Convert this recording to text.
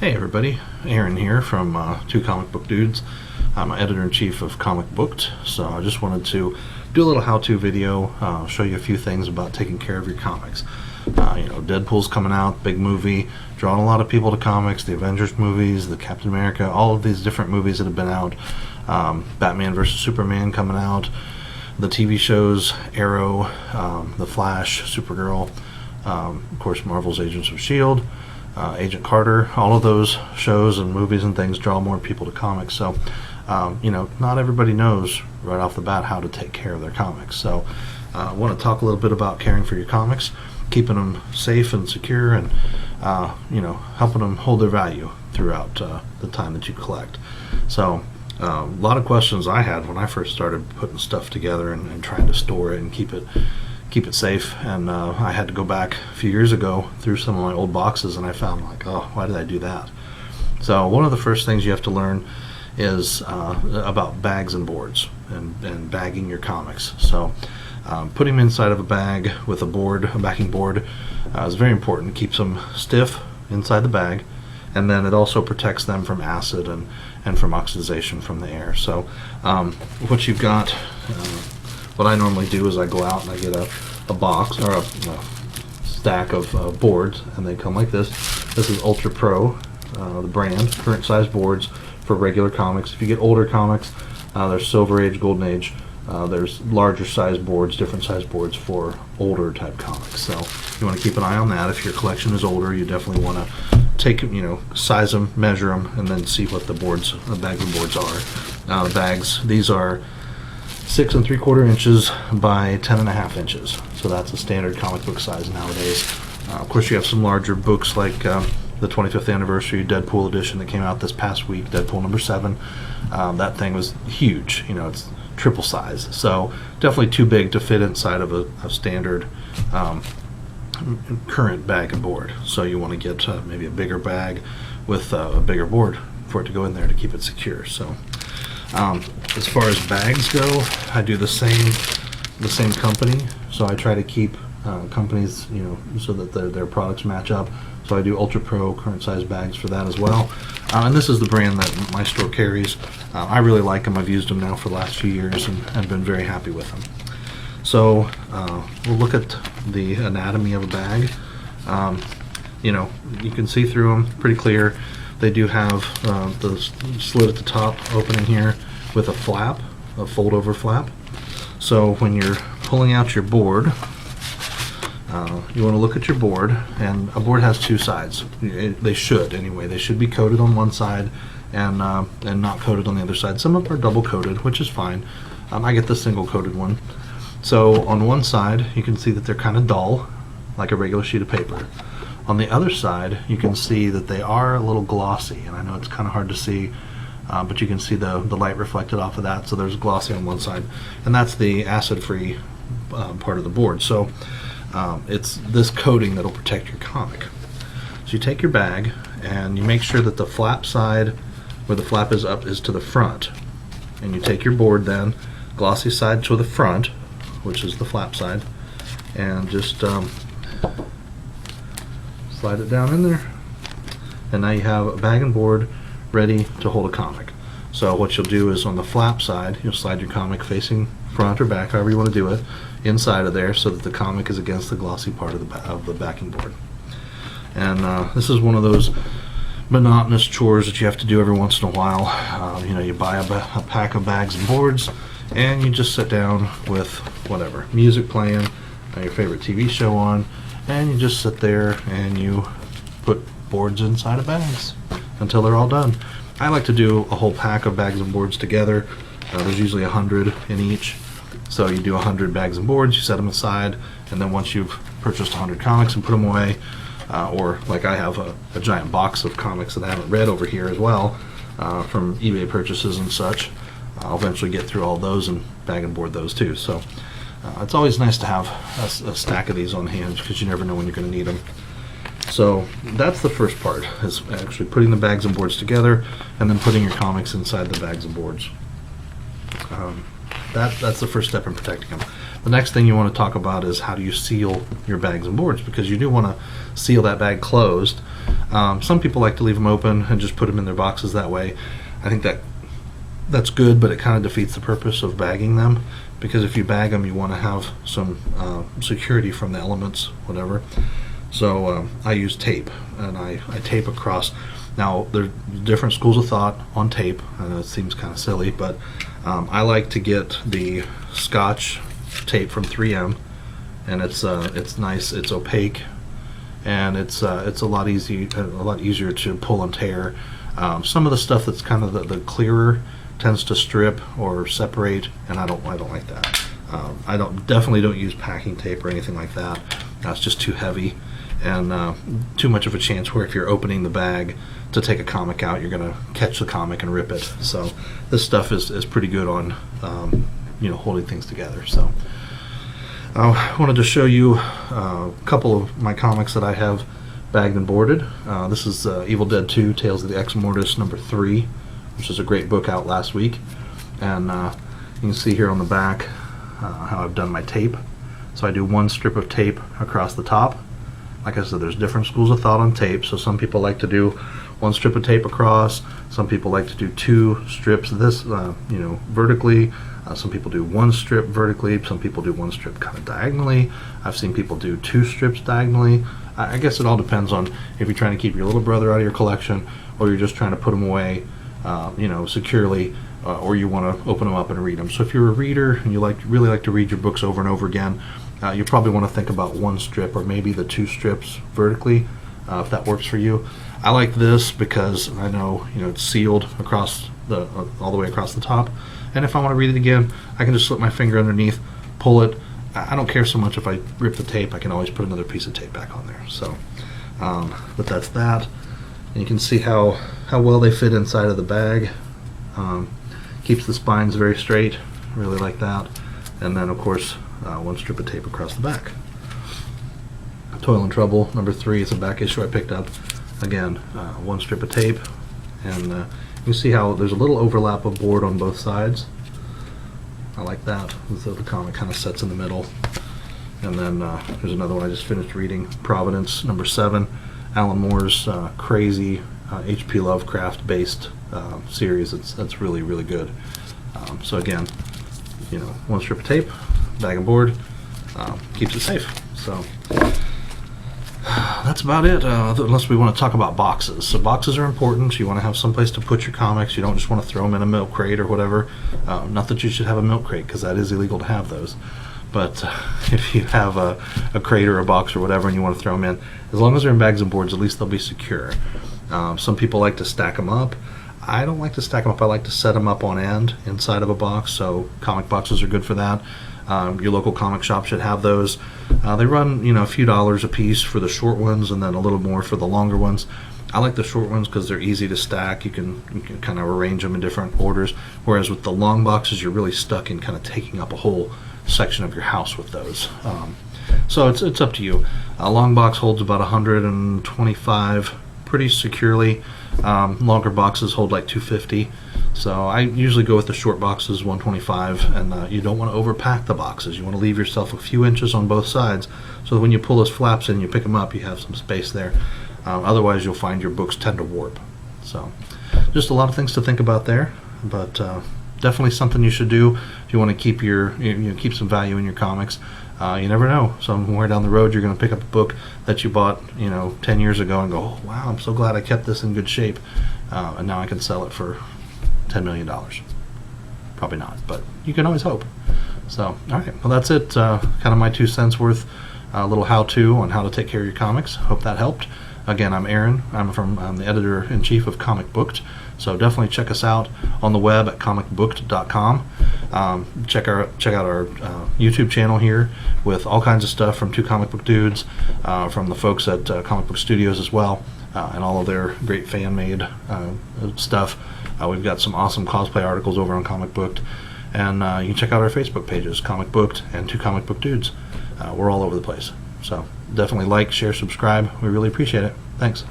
Hey everybody, Aaron here from Two Comic Book Dudes. I'm editor-in-chief of Comic Booked, so I just wanted to do a little how-to video, show you a few things about taking care of your comics. Deadpool's coming out, big movie, drawing a lot of people to comics, the Avengers movies, the Captain America, all of these different movies that have been out, Batman vs. Superman coming out, the TV shows, Arrow, The Flash, Supergirl, of course Marvel's Agents of S.H.I.E.L.D., Agent Carter, all of those shows and movies and things draw more people to comics. So, not everybody knows right off the bat how to take care of their comics. So, I want to talk a little bit about caring for your comics, keeping them safe and secure, and helping them hold their value throughout the time that you collect. So, a lot of questions I had when I first started putting stuff together and trying to store it and keep it safe, and I had to go back a few years ago through some of my old boxes, and I found why did I do that? So one of the first things you have to learn is about bags and boards and bagging your comics. So putting them inside of a bag with a backing board is very important. It keeps them stiff inside the bag, and then it also protects them from acid and from oxidization from the air. So what you've got, what I normally do is I go out and I get a box or a stack of boards, and they come like this. This is Ultra Pro, the brand, current size boards for regular comics. If you get older comics, there's Silver Age, Golden Age. There's larger size boards, different size boards for older type comics. So you want to keep an eye on that. If your collection is older, you definitely want to take, size them, measure them, and then see what the bags and boards are. The bags, these are 6 3/4 inches by 10.5 inches. So that's a standard comic book size nowadays. Of course, you have some larger books like the 25th anniversary Deadpool edition that came out this past week, Deadpool number 7. That thing was huge. It's triple size. So definitely too big to fit inside of a standard current bag and board. So you want to get maybe a bigger bag with a bigger board for it to go in there to keep it secure. So as far as bags go, I do the same company, so I try to keep companies, so that their products match up. So I do Ultra Pro current size bags for that as well, and this is the brand that my store carries. I really like them. I've used them now for the last few years and I've been very happy with them. So we'll look at the anatomy of a bag. You can see through them pretty clear. They do have the slit at the top opening here with a flap, a fold-over flap. So when you're pulling out your board, you want to look at your board, and a board has two sides. They should, anyway. They should be coated on one side and not coated on the other side. Some of them are double-coated, which is fine. I get the single-coated one. So on one side, you can see that they're kind of dull, like a regular sheet of paper. On the other side, you can see that they are a little glossy, and I know it's kind of hard to see, but you can see the light reflected off of that. So there's glossy on one side, and that's the acid-free part of the board. So it's this coating that'll protect your comic. So you take your bag and you make sure that the flap side, where the flap is up, is to the front, and you take your board then, glossy side to the front, which is the flap side, and just slide it down in there, and now you have a bag and board ready to hold a comic. So what you'll do is on the flap side, you'll slide your comic facing front or back, however you want to do it, inside of there so that the comic is against the glossy part of the backing board. And this is one of those monotonous chores that you have to do every once in a while. You buy a pack of bags and boards, and you just sit down with whatever, music playing, your favorite TV show on, and you just sit there and you put boards inside of bags until they're all done. I like to do a whole pack of bags and boards together. There's usually 100 in each. So you do 100 bags and boards, you set them aside, and then once you've purchased 100 comics and put them away, or like I have a giant box of comics that I haven't read over here as well, from eBay purchases and such, I'll eventually get through all those and bag and board those too. So it's always nice to have a stack of these on hand because you never know when you're going to need them. So that's the first part, is actually putting the bags and boards together and then putting your comics inside the bags and boards. That's the first step in protecting them. The next thing you want to talk about is how do you seal your bags and boards, because you do want to seal that bag closed Some people like to leave them open and just put them in their boxes that way. I think that's good, but it kind of defeats the purpose of bagging them, because if you bag them, you want to have some security from the elements, whatever. So I use tape, and I tape across. Now, there are different schools of thought on tape. I know it seems kind of silly, but I like to get the Scotch tape from 3M, and it's nice, it's opaque, and it's a lot easier to pull and tear. Some of the stuff that's kind of the clearer tends to strip or separate, and I don't like that. I definitely don't use packing tape or anything like that. It's just too heavy, and too much of a chance where if you're opening the bag to take a comic out, you're going to catch the comic and rip it. So this stuff is pretty good on holding things together. So I wanted to show you a couple of my comics that I have bagged and boarded. This is Evil Dead 2 Tales of the Ex Mortis number 3, which is a great book out last week. And you can see here on the back how I've done my tape. So I do one strip of tape across the top. Like I said, there's different schools of thought on tape. So some people like to do one strip of tape across. Some people like to do 2 strips vertically. Some people do 1 strip vertically. Some people do 1 strip kind of diagonally. I've seen people do 2 strips diagonally. I guess it all depends on if you're trying to keep your little brother out of your collection, or you're just trying to put them away, securely, or you want to open them up and read them. So if you're a reader and you really like to read your books over and over again, you probably want to think about 1 strip or maybe the 2 strips vertically, if that works for you. I like this because I know it's sealed across all the way across the top, and if I want to read it again, I can just slip my finger underneath, pull it. I don't care so much if I rip the tape. I can always put another piece of tape back on there. So, but that's that. And you can see how well they fit inside of the bag. Keeps the spines very straight. Really like that. And then, of course, 1 strip of tape across the back. Toil and Trouble number 3 is a back issue I picked up. Again, 1 strip of tape, and you can see how there's a little overlap of board on both sides. I like that, so the comic kind of sets in the middle. And then there's another one I just finished reading, Providence number 7, Alan Moore's crazy H.P. Lovecraft based series. That's really, really good. So again, 1 strip of tape, bag and board, keeps it safe. So that's about it, unless we want to talk about boxes. So boxes are important. You want to have someplace to put your comics. You don't just want to throw them in a milk crate or whatever. Not that you should have a milk crate, because that is illegal to have those. But if you have a crate or a box or whatever and you want to throw them in, as long as they're in bags and boards, at least they'll be secure. Some people like to stack them up. I don't like to stack them up. I like to set them up on end inside of a box, so comic boxes are good for that. Your local comic shop should have those. They run a few dollars a piece for the short ones, and then a little more for the longer ones. I like the short ones because they're easy to stack. You can kind of arrange them in different orders, whereas with the long boxes, you're really stuck in kind of taking up a whole section of your house with those. So it's up to you. A long box holds about 125 pretty securely. Longer boxes hold like 250. So I usually go with the short boxes, 125, and you don't want to overpack the boxes. You want to leave yourself a few inches on both sides, so that when you pull those flaps in, you pick them up, you have some space there. Otherwise, you'll find your books tend to warp. So just a lot of things to think about there, but definitely something you should do if you want to keep keep some value in your comics. You never know. Somewhere down the road, you're going to pick up a book that you bought 10 years ago and go, oh, wow, I'm so glad I kept this in good shape, and now I can sell it for $10 million. Probably not, but you can always hope. So, all right, well, that's it. Kind of my 2 cents worth, a little how-to on how to take care of your comics. Hope that helped. Again, I'm Aaron. I'm the editor-in-chief of Comic Booked. So definitely check us out on the web at comicbooked.com. Check out our YouTube channel here with all kinds of stuff from 2 Comic Book Dudes, from the folks at Comic Book Studios as well, and all of their great fan-made stuff. We've got some awesome cosplay articles over on Comic Booked, and you can check out our Facebook pages, Comic Booked and 2 Comic Book Dudes. We're all over the place. So definitely like, share, subscribe. We really appreciate it. Thanks.